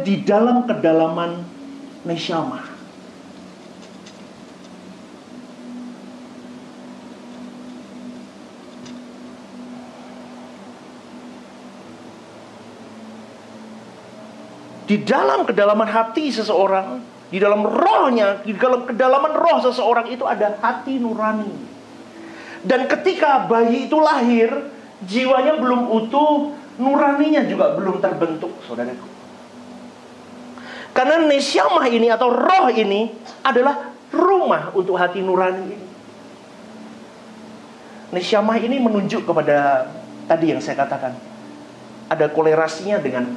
di dalam kedalaman neshama. Di dalam kedalaman hati seseorang, di dalam rohnya, di dalam kedalaman roh seseorang itu ada hati nurani. Dan ketika bayi itu lahir, jiwanya belum utuh, nuraninya juga belum terbentuk, saudaraku. Karena nesyamah ini atau roh ini adalah rumah untuk hati nurani ini. Nesyamah ini menunjuk kepada tadi yang saya katakan, ada kolerasinya dengan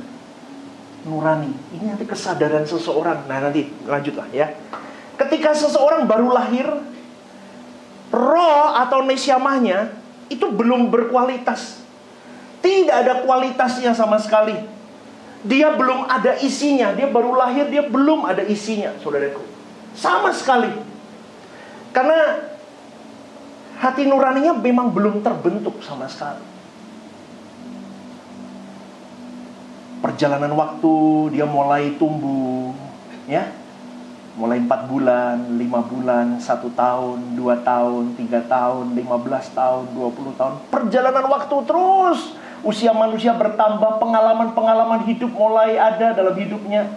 nurani. Ini nanti kesadaran seseorang. Nah nanti lanjutlah ya. Ketika seseorang baru lahir, roh atau nesyamahnya itu belum berkualitas. Tidak ada kualitasnya sama sekali. Dia belum ada isinya. Dia baru lahir, dia belum ada isinya, saudaraku. Sama sekali. Karena hati nuraninya memang belum terbentuk sama sekali. Perjalanan waktu dia mulai tumbuh, ya, mulai 4 bulan, 5 bulan, 1 tahun, 2 tahun, 3 tahun, 15 tahun, 20 tahun. Perjalanan waktu terus. Usia manusia bertambah, pengalaman-pengalaman hidup mulai ada dalam hidupnya.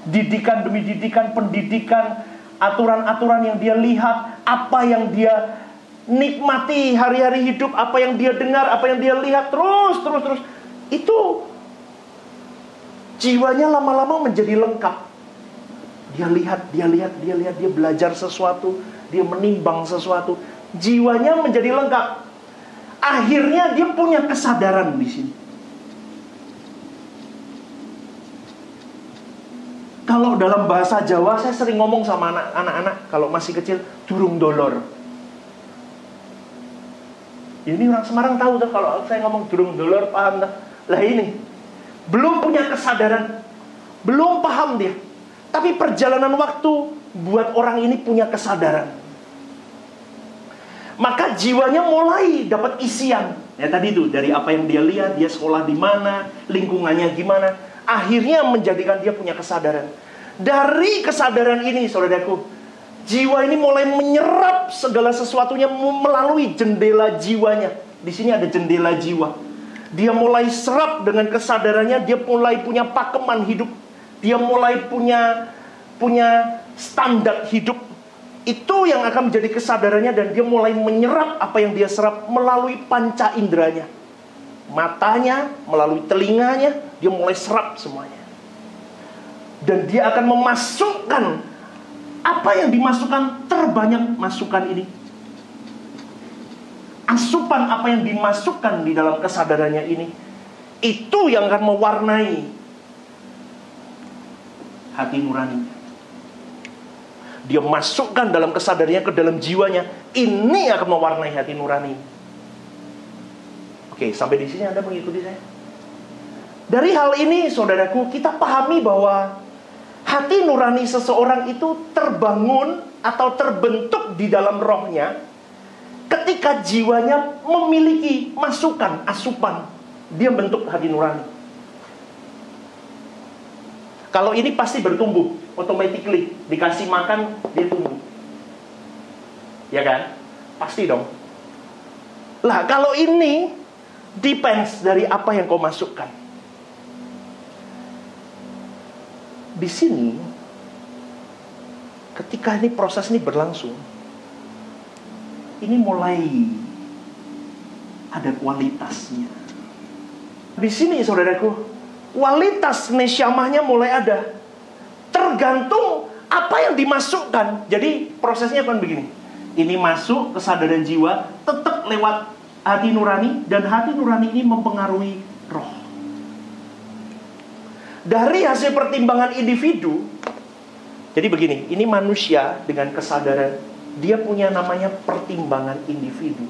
Didikan demi didikan, pendidikan, aturan-aturan yang dia lihat, apa yang dia nikmati hari-hari hidup, apa yang dia dengar, apa yang dia lihat, terus. Itu jiwanya lama-lama menjadi lengkap. Dia lihat, dia belajar sesuatu, dia menimbang sesuatu. Jiwanya menjadi lengkap. Akhirnya dia punya kesadaran di sini. Kalau dalam bahasa Jawa, saya sering ngomong sama anak-anak kalau masih kecil, durung dolor. Ini orang Semarang tahu tuh, kalau saya ngomong durung dolor, paham tuh. Lah ini belum punya kesadaran, belum paham dia. Tapi perjalanan waktu buat orang ini punya kesadaran. Maka jiwanya mulai dapat isian. Ya tadi itu, dari apa yang dia lihat, dia sekolah di mana, lingkungannya gimana. Akhirnya menjadikan dia punya kesadaran. Dari kesadaran ini, saudaraku, jiwa ini mulai menyerap segala sesuatunya melalui jendela jiwanya. Di sini ada jendela jiwa. Dia mulai serap dengan kesadarannya. Dia mulai punya pakeman hidup. Dia mulai punya standar hidup. Itu yang akan menjadi kesadarannya. Dan dia mulai menyerap apa yang dia serap melalui panca inderanya. Matanya, melalui telinganya, dia mulai serap semuanya. Dan dia akan memasukkan apa yang dimasukkan, terbanyak masukan ini. Asupan apa yang dimasukkan di dalam kesadarannya ini, itu yang akan mewarnai hati nurani. Dia masukkan dalam kesadarannya, ke dalam jiwanya. Ini akan mewarnai hati nurani. Oke, sampai di sini Anda mengikuti saya? Dari hal ini, saudaraku, kita pahami bahwa hati nurani seseorang itu terbangun atau terbentuk di dalam rohnya ketika jiwanya memiliki masukan, asupan. Dia bentuk hati nurani. Kalau ini pasti bertumbuh, automatically. Dikasih makan, dia tumbuh. Ya kan? Pasti dong. Lah, kalau ini depends dari apa yang kau masukkan. Di sini, ketika ini proses ini berlangsung, ini mulai ada kualitasnya. Di sini, saudaraku, kualitas nesyamahnya mulai ada. Tergantung apa yang dimasukkan. Jadi prosesnya kan begini. Ini masuk kesadaran jiwa, tetap lewat hati nurani, dan hati nurani ini mempengaruhi roh. Dari hasil pertimbangan individu. Jadi begini, ini manusia dengan kesadaran, dia punya namanya pertimbangan individu.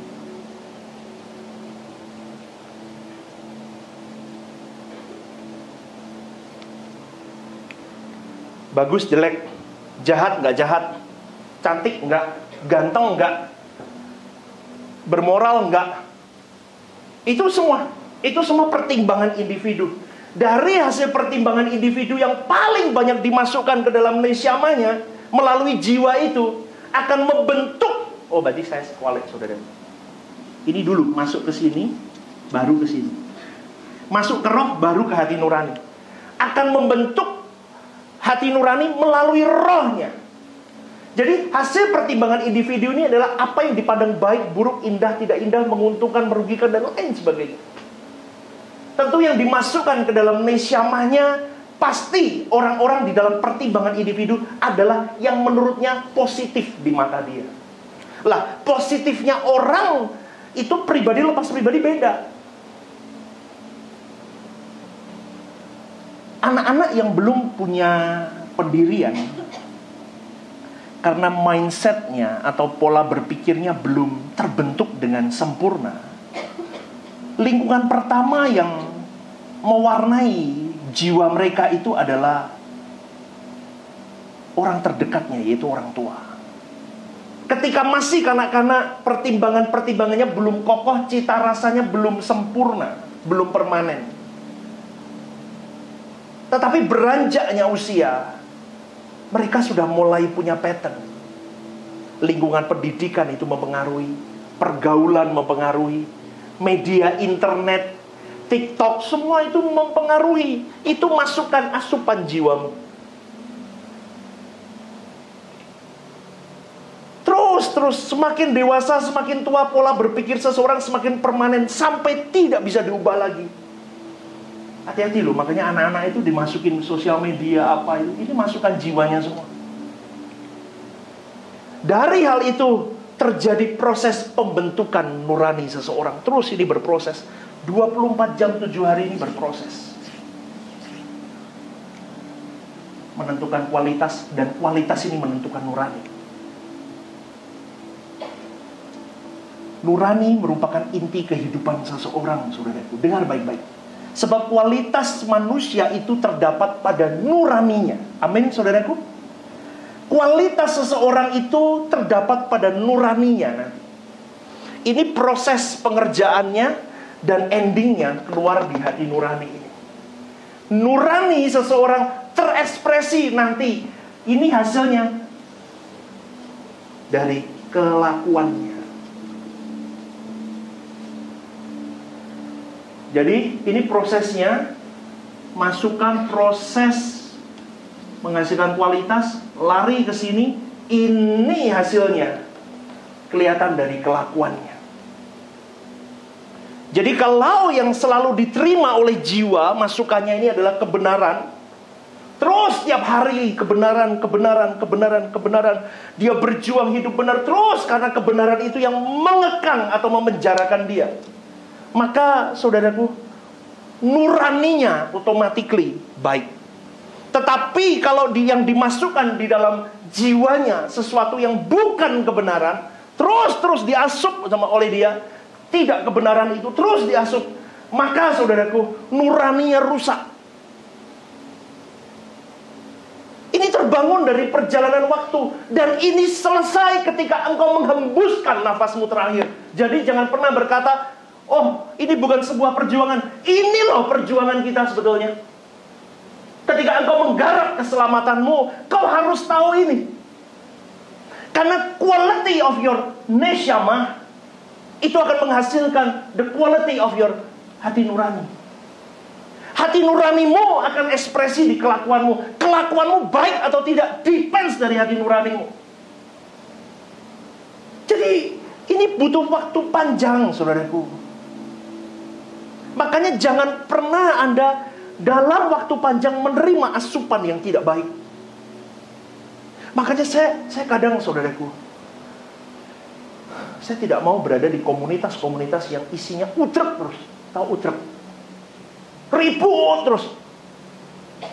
Bagus, jelek, jahat, nggak jahat, cantik, nggak, ganteng, nggak, bermoral, nggak. Itu semua pertimbangan individu. dari hasil pertimbangan individu yang paling banyak dimasukkan ke dalam neshama-nya melalui jiwa itu akan membentuk. Oh, berarti saya kualik, saudara. Ini dulu masuk ke sini, baru ke sini. Masuk ke roh, baru ke hati nurani. Akan membentuk hati nurani melalui rohnya. Jadi hasil pertimbangan individu ini adalah apa yang dipandang baik, buruk, indah, tidak indah, menguntungkan, merugikan, dan lain sebagainya. Tentu yang dimasukkan ke dalam neshamanya pasti orang-orang di dalam pertimbangan individu adalah yang menurutnya positif di mata dia. Lah, positifnya orang itu pribadi lepas pribadi beda. Anak-anak yang belum punya pendirian karena mindsetnya atau pola berpikirnya belum terbentuk dengan sempurna, lingkungan pertama yang mewarnai jiwa mereka itu adalah orang terdekatnya, yaitu orang tua. Ketika masih kanak-kanak, pertimbangannya belum kokoh, cita rasanya belum sempurna, belum permanen. Tetapi beranjaknya usia, mereka sudah mulai punya pattern. Lingkungan pendidikan itu mempengaruhi, pergaulan mempengaruhi, media internet, TikTok, semua itu mempengaruhi. Itu masukkan asupan jiwamu. Terus semakin dewasa, semakin tua, pola berpikir seseorang semakin permanen sampai tidak bisa diubah lagi. Hati-hati loh, makanya anak-anak itu dimasukin sosial media apa itu, ini masukkan jiwanya semua. Dari hal itu terjadi proses pembentukan nurani seseorang. Terus ini berproses 24 jam 7 hari ini berproses. Menentukan kualitas, dan kualitas ini menentukan nurani. Nurani merupakan inti kehidupan seseorang, saudaraku. Dengar baik-baik. Sebab kualitas manusia itu terdapat pada nuraninya. Amin, saudaraku. Kualitas seseorang itu terdapat pada nuraninya nanti. Ini proses pengerjaannya dan endingnya keluar di hati nurani ini. Nurani seseorang terekspresi nanti. Ini hasilnya dari kelakuannya. Jadi ini prosesnya, masukkan proses menghasilkan kualitas, lari ke sini, ini hasilnya kelihatan dari kelakuannya. Jadi kalau yang selalu diterima oleh jiwa, masukannya ini adalah kebenaran, terus tiap hari kebenaran, dia berjuang hidup benar terus karena kebenaran itu yang mengekang atau memenjarakan dia. Maka saudaraku, nuraninya automatically baik. Tetapi kalau yang dimasukkan di dalam jiwanya sesuatu yang bukan kebenaran, terus diasup sama oleh dia, tidak kebenaran itu terus diasup, maka saudaraku, nuraninya rusak. Ini terbangun dari perjalanan waktu, dan ini selesai ketika engkau menghembuskan nafasmu terakhir. Jadi jangan pernah berkata, oh, ini bukan sebuah perjuangan. Ini loh perjuangan kita sebetulnya. Ketika engkau menggarap keselamatanmu, kau harus tahu ini. Karena quality of your neshama itu akan menghasilkan the quality of your hati nurani. Hati nuranimu akan ekspresi di kelakuanmu. Kelakuanmu baik atau tidak depends dari hati nuranimu. Jadi ini butuh waktu panjang, saudaraku. Makanya jangan pernah Anda dalam waktu panjang menerima asupan yang tidak baik. Makanya saya kadang, saudaraku, saya tidak mau berada di komunitas-komunitas yang isinya utrek terus. Tahu utrek? Ribut terus.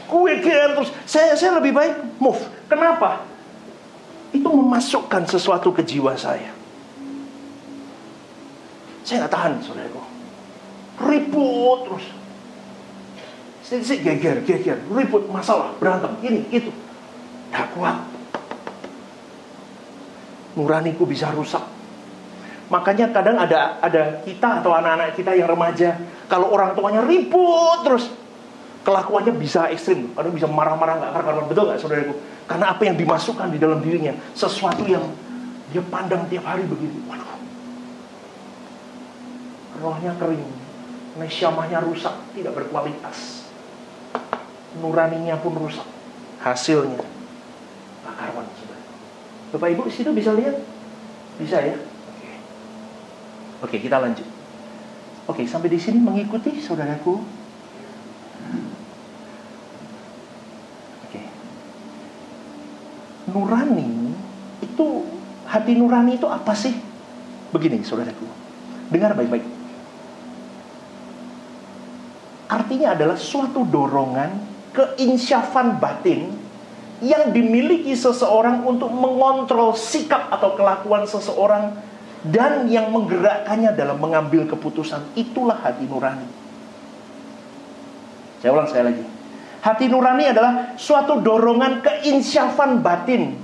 Kuekian terus. Saya lebih baik move. Kenapa? Itu memasukkan sesuatu ke jiwa saya. Saya nggak tahan, saudaraku. Ribut terus. Sedikit geger, ribut, masalah, berantem, ini, itu. Tak kuat. Nuraniku bisa rusak. Makanya kadang ada kita atau anak-anak kita yang remaja, kalau orang tuanya ribut terus, kelakuannya bisa ekstrim. Kadang bisa marah-marah nggak karuan. Betul nggak saudaraku? Karena apa yang dimasukkan di dalam dirinya, sesuatu yang dia pandang tiap hari begini. Waduh, rohnya kering, nesyamahnya rusak, tidak berkualitas, nuraninya pun rusak. Hasilnya nggak karuan, saudara. Bapak Ibu situ bisa lihat? Bisa ya? Oke, kita lanjut. Oke, sampai di sini mengikuti saudaraku. Oke. Nurani itu, hati nurani itu apa sih? Begini saudaraku, dengar baik-baik. Artinya adalah suatu dorongan keinsyafan batin yang dimiliki seseorang untuk mengontrol sikap atau kelakuan seseorang dan yang menggerakkannya dalam mengambil keputusan. Itulah hati nurani. Saya ulang sekali lagi. Hati nurani adalah suatu dorongan keinsyafan batin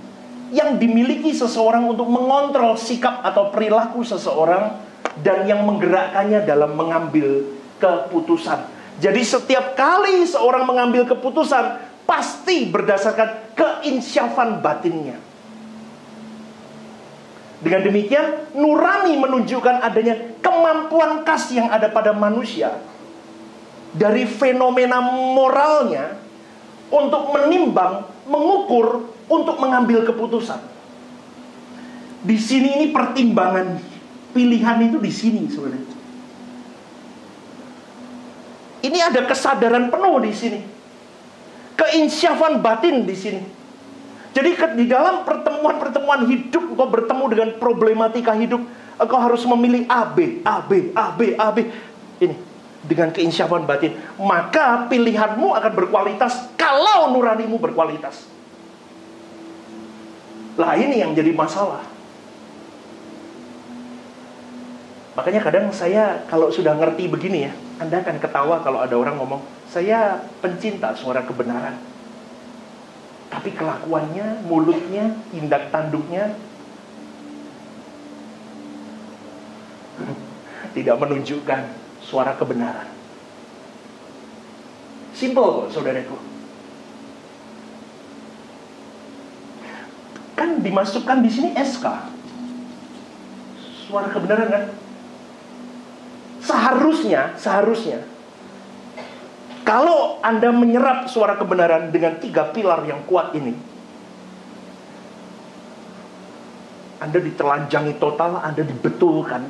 yang dimiliki seseorang untuk mengontrol sikap atau perilaku seseorang dan yang menggerakkannya dalam mengambil keputusan. Jadi setiap kali seorang mengambil keputusan pasti berdasarkan keinsyafan batinnya. Dengan demikian, nurani menunjukkan adanya kemampuan khas yang ada pada manusia dari fenomena moralnya untuk menimbang, mengukur, untuk mengambil keputusan. Di sini ini pertimbangan pilihan itu di sini, saudara. Ini ada kesadaran penuh di sini, keinsyafan batin di sini. Jadi di dalam pertemuan-pertemuan hidup, engkau bertemu dengan problematika hidup, engkau harus memilih A, B, A, B, A, B, A, B. Ini, dengan keinsyafan batin. Maka pilihanmu akan berkualitas kalau nuranimu berkualitas. Lah ini yang jadi masalah. Makanya kadang saya kalau sudah ngerti begini ya, Anda akan ketawa kalau ada orang ngomong, saya pencinta suara kebenaran. Tapi kelakuannya, mulutnya, tindak tanduknya tidak menunjukkan suara kebenaran. Simple kok, saudaraku. Kan dimasukkan di sini SK. Suara kebenaran kan? Seharusnya kalau Anda menyerap suara kebenaran dengan 3 pilar yang kuat ini, Anda ditelanjangi total, Anda dibetulkan.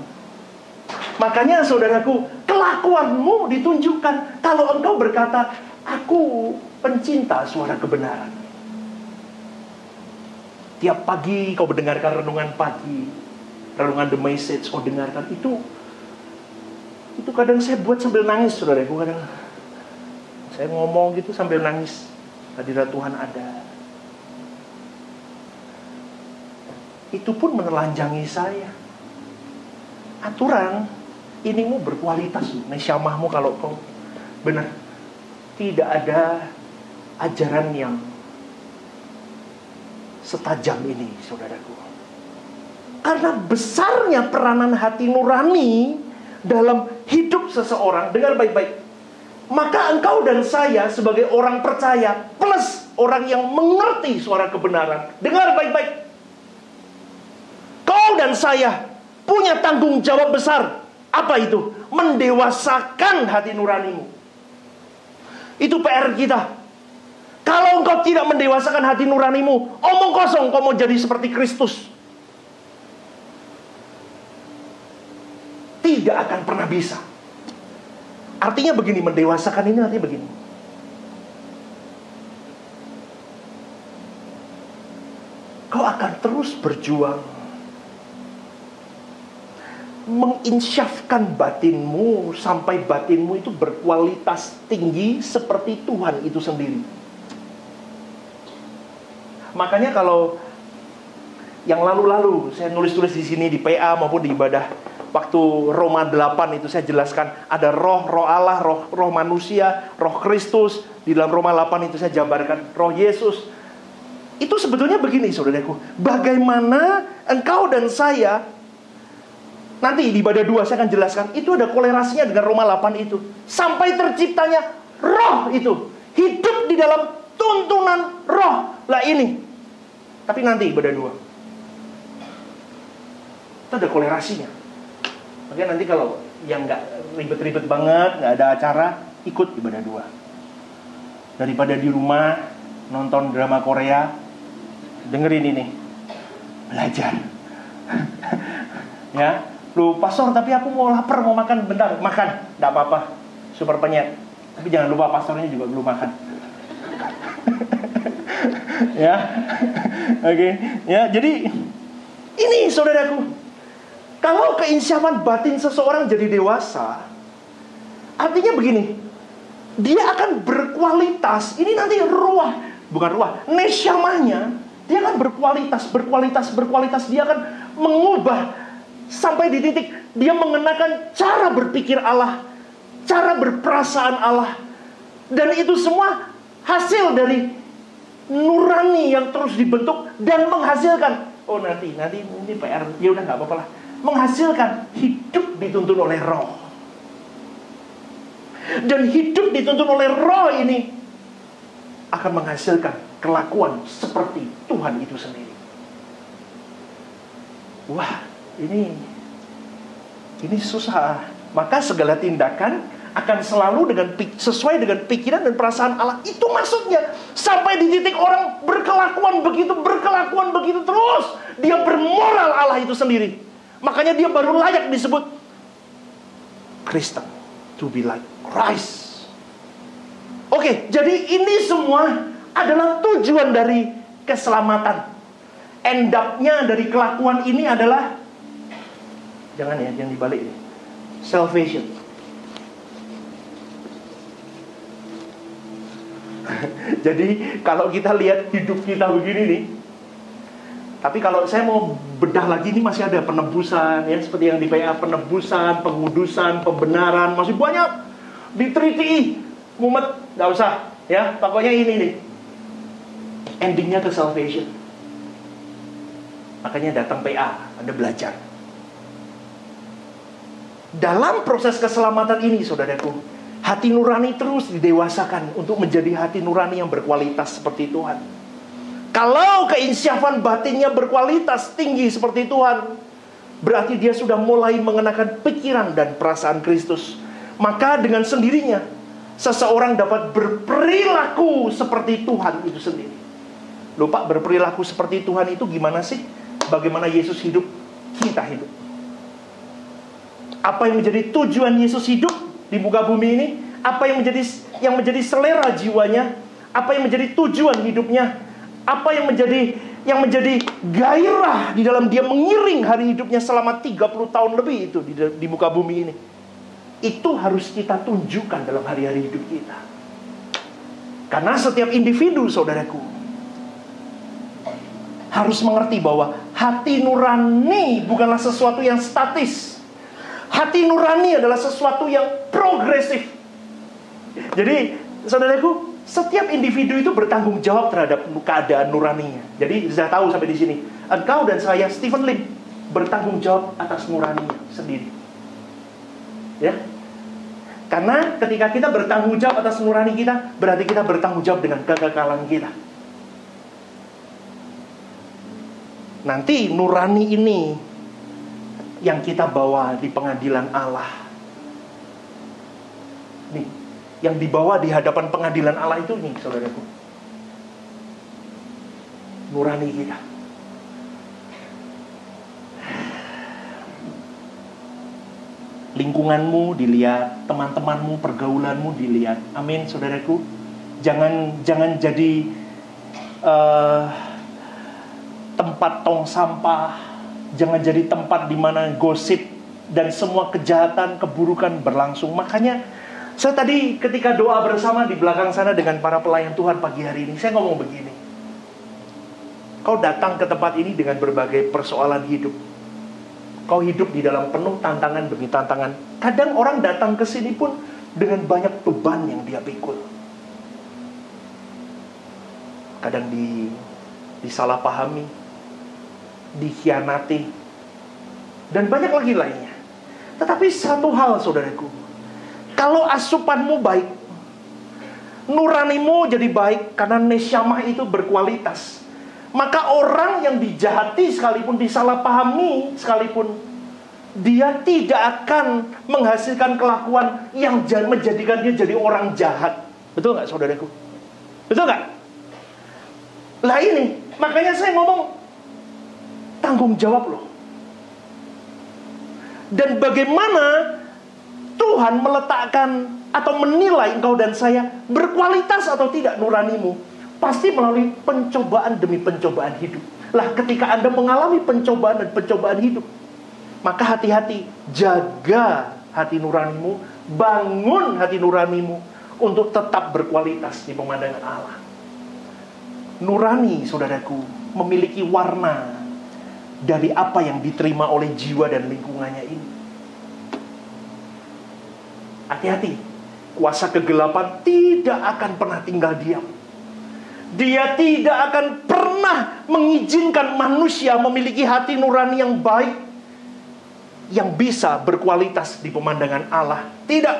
Makanya saudaraku, kelakuanmu ditunjukkan. Kalau engkau berkata, aku pencinta suara kebenaran. Tiap pagi kau mendengarkan renungan pagi, renungan The Message kau dengarkan. Itu kadang saya buat sambil nangis, saudaraku. Kadang saya ngomong gitu sambil nangis. Hadirat Tuhan ada. Itu pun menelanjangi saya. Aturan inimu berkualitas. Nesyamahmu kalau kau benar. Tidak ada ajaran yang setajam ini, saudaraku. Karena besarnya peranan hati nurani dalam hidup seseorang. Dengar baik-baik. Maka engkau dan saya sebagai orang percaya plus orang yang mengerti suara kebenaran, dengar baik-baik. Kau dan saya punya tanggung jawab besar. Apa itu? Mendewasakan hati nuranimu. Itu PR kita. Kalau engkau tidak mendewasakan hati nuranimu, omong kosong kau mau jadi seperti Kristus. Tidak akan pernah bisa. Artinya begini, mendewasakan ini artinya begini. Kau akan terus berjuang menginsyafkan batinmu sampai batinmu itu berkualitas tinggi seperti Tuhan itu sendiri. Makanya kalau yang lalu-lalu saya nulis-tulis di sini di PA maupun di ibadah waktu Roma 8 itu saya jelaskan ada roh Allah, roh manusia, roh Kristus. Di dalam Roma 8 itu saya jabarkan roh Yesus. Itu sebetulnya begini, saudaraku. Bagaimana engkau dan saya, nanti di ibadah 2 saya akan jelaskan, itu ada kolerasinya dengan Roma 8 itu. Sampai terciptanya roh itu. Hidup di dalam tuntunan roh. Lah ini. Tapi nanti ibadah 2. Itu ada kolerasinya. Makanya nanti kalau yang gak ribet-ribet banget, gak ada acara, ikut ibadah 2. Daripada di rumah nonton drama Korea, dengerin ini. Belajar. Ya, lu pastor tapi aku mau lapar, mau makan, bentar, makan, gak apa-apa, super penyet. Tapi jangan lupa pastornya juga belum makan. Ya, oke. Ya, jadi ini saudaraku, kalau keinsyafan batin seseorang jadi dewasa, artinya begini, dia akan berkualitas. Ini nanti nesyamanya, dia akan berkualitas. Dia akan mengubah sampai di titik dia mengenakan cara berpikir Allah, cara berperasaan Allah. Dan itu semua hasil dari nurani yang terus dibentuk dan menghasilkan. Oh nanti ini PR, ya udah nggak apa-apa lah. Menghasilkan hidup dituntun oleh roh. Dan hidup dituntun oleh roh ini akan menghasilkan kelakuan seperti Tuhan itu sendiri. Wah, ini susah. Maka segala tindakan akan selalu sesuai dengan pikiran dan perasaan Allah. Itu maksudnya. Sampai di titik orang berkelakuan begitu terus. Dia bermoral Allah itu sendiri. Makanya dia baru layak disebut Kristen. To be like Christ. Oke, jadi ini semua adalah tujuan dari keselamatan. End up-nya dari kelakuan ini adalah, jangan dibalik ini, salvation. Jadi kalau kita lihat hidup kita begini nih, tapi kalau saya mau bedah lagi, ini masih ada penebusan, ya, seperti yang di PA, penebusan, pengudusan, pembenaran, masih banyak. Di 3TI mumet, gak usah, ya, pokoknya ini nih, endingnya ke salvation. Makanya datang PA, Anda belajar. Dalam proses keselamatan ini, saudaraku, hati nurani terus didewasakan untuk menjadi hati nurani yang berkualitas seperti Tuhan. Kalau keinsyafan batinnya berkualitas tinggi seperti Tuhan, berarti dia sudah mulai mengenakan pikiran dan perasaan Kristus. Maka dengan sendirinya seseorang dapat berperilaku seperti Tuhan itu sendiri. Lupa, berperilaku seperti Tuhan itu gimana sih? Bagaimana Yesus hidup, kita hidup. Apa yang menjadi tujuan Yesus hidup di muka bumi ini? Apa yang menjadi selera jiwanya? Apa yang menjadi tujuan hidupnya? Apa yang menjadi gairah di dalam dia mengiring hari hidupnya selama 30 tahun lebih itu di muka bumi ini? Itu harus kita tunjukkan dalam hari-hari hidup kita. Karena setiap individu, saudaraku, harus mengerti bahwa hati nurani bukanlah sesuatu yang statis. Hati nurani adalah sesuatu yang progresif. Jadi, saudaraku, setiap individu itu bertanggung jawab terhadap keadaan nuraninya. Jadi, saya tahu sampai di sini, engkau dan saya, Stephen Lim, bertanggung jawab atas nuraninya sendiri. Ya. Karena ketika kita bertanggung jawab atas nurani kita, berarti kita bertanggung jawab dengan kekekalan kita. Nanti nurani ini yang kita bawa di pengadilan Allah. Nih, yang dibawa di hadapan pengadilan Allah itu nih, saudaraku, nurani kita. Lingkunganmu dilihat, teman-temanmu, pergaulanmu dilihat. Amin, saudaraku. Jangan jadi tempat tong sampah. Jangan jadi tempat di mana gosip dan semua kejahatan, keburukan berlangsung. Makanya saya tadi ketika doa bersama di belakang sana dengan para pelayan Tuhan pagi hari ini, saya ngomong begini. Kau datang ke tempat ini dengan berbagai persoalan hidup. Kau hidup di dalam penuh tantangan demi tantangan. Kadang orang datang ke sini pun dengan banyak beban yang dia pikul. Kadang disalahpahami, dikhianati, dan banyak lagi lainnya. Tetapi satu hal, saudaraku, kalau asupanmu baik, nuranimu jadi baik karena nesyamah itu berkualitas. Maka orang yang dijahati sekalipun, disalahpahami sekalipun, dia tidak akan menghasilkan kelakuan yang menjadikan dia jadi orang jahat. Betul nggak saudaraku? Betul nggak? Lah ini, makanya saya ngomong tanggung jawab loh. Dan bagaimana Tuhan meletakkan atau menilai engkau dan saya berkualitas atau tidak nuranimu? Pasti melalui pencobaan demi pencobaan hidup. Lah ketika Anda mengalami pencobaan dan pencobaan hidup, maka hati-hati, jaga hati nuranimu, bangun hati nuranimu untuk tetap berkualitas di pemandangan Allah. Nurani, saudaraku, memiliki warna dari apa yang diterima oleh jiwa dan lingkungannya ini. Hati-hati, kuasa kegelapan tidak akan pernah tinggal diam. Dia tidak akan pernah mengizinkan manusia memiliki hati nurani yang baik, yang bisa berkualitas di pemandangan Allah. Tidak,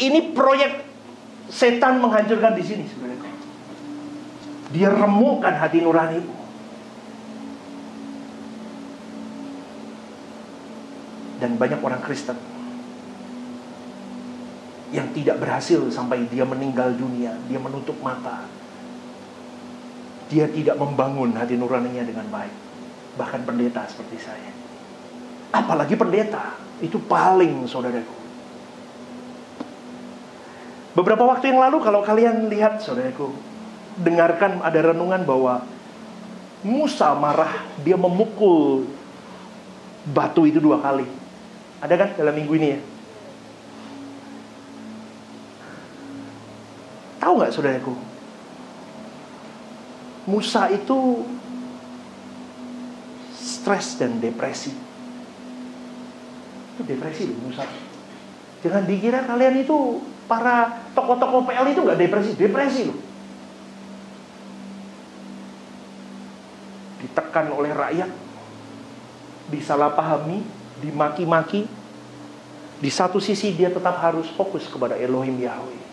ini proyek setan menghancurkan di sini, saudara. Dia remukkan hati nuranimu. Dan banyak orang Kristen yang tidak berhasil sampai dia meninggal dunia, dia menutup mata. Dia tidak membangun hati nuraninya dengan baik. Bahkan pendeta seperti saya. Apalagi pendeta, itu paling, saudaraku. Beberapa waktu yang lalu kalau kalian lihat, saudaraku, dengarkan ada renungan bahwa Musa marah, dia memukul batu itu 2 kali. Ada kan dalam minggu ini ya? Tahu nggak saudaraku? Musa itu stres dan depresi. Itu depresi loh Musa. Jangan dikira kalian itu para tokoh-tokoh PL itu nggak depresi. Depresi loh. Ditekan oleh rakyat, disalahpahami, dimaki-maki. Di satu sisi dia tetap harus fokus kepada Elohim Yahweh.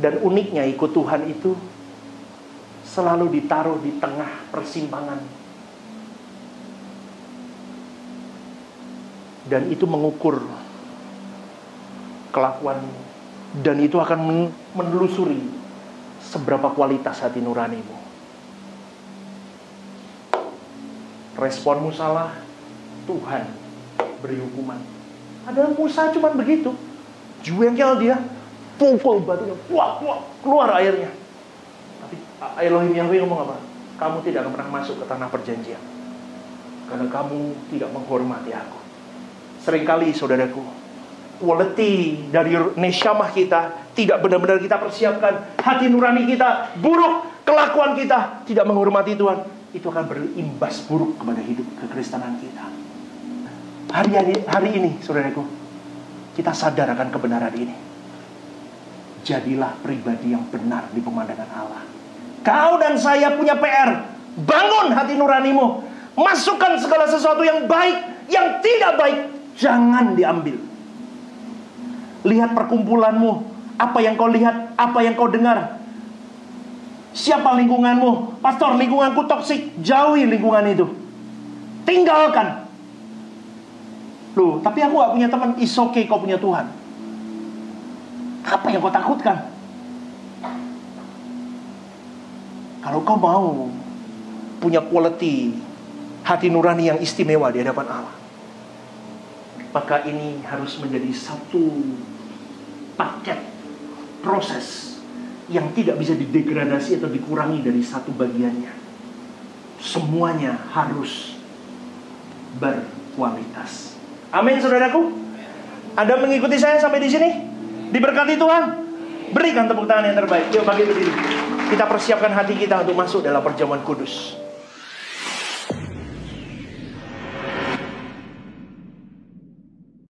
Dan uniknya ikut Tuhan itu selalu ditaruh di tengah persimpangan. Dan itu mengukur kelakuanmu. Dan itu akan menelusuri seberapa kualitas hati nuranimu. Responmu salah, Tuhan beri hukuman. Padahal Musa cuma begitu. Jengkel dia, pukul batunya, keluar airnya. Tapi Elohim Yahweh ngomong apa? Kamu tidak akan pernah masuk ke tanah perjanjian karena kamu tidak menghormati aku. Seringkali saudaraku, quality dari nesyamah kita tidak benar-benar kita persiapkan. Hati nurani kita buruk, kelakuan kita tidak menghormati Tuhan. Itu akan berimbas buruk kepada hidup kekristenan kita. Hari ini saudaraku, kita sadar akan kebenaran ini. Jadilah pribadi yang benar di pemandangan Allah. Kau dan saya punya PR. Bangun hati nuranimu. Masukkan segala sesuatu yang baik, yang tidak baik, jangan diambil. Lihat perkumpulanmu. Apa yang kau lihat, apa yang kau dengar. Siapa lingkunganmu? Pastor, lingkunganku toksik. Jauhi lingkungan itu. Tinggalkan. Loh, tapi aku gak punya teman. It's okay, kau punya Tuhan. Apa yang kau takutkan? Kalau kau mau punya quality hati nurani yang istimewa di hadapan Allah, maka ini harus menjadi satu paket proses yang tidak bisa didegradasi atau dikurangi dari satu bagiannya. Semuanya harus berkualitas. Amin, saudaraku. Anda mengikuti saya sampai di sini? Diberkati Tuhan. Berikan tepuk tangan yang terbaik. Yuk bagi berdiri. Kita persiapkan hati kita untuk masuk dalam perjamuan kudus.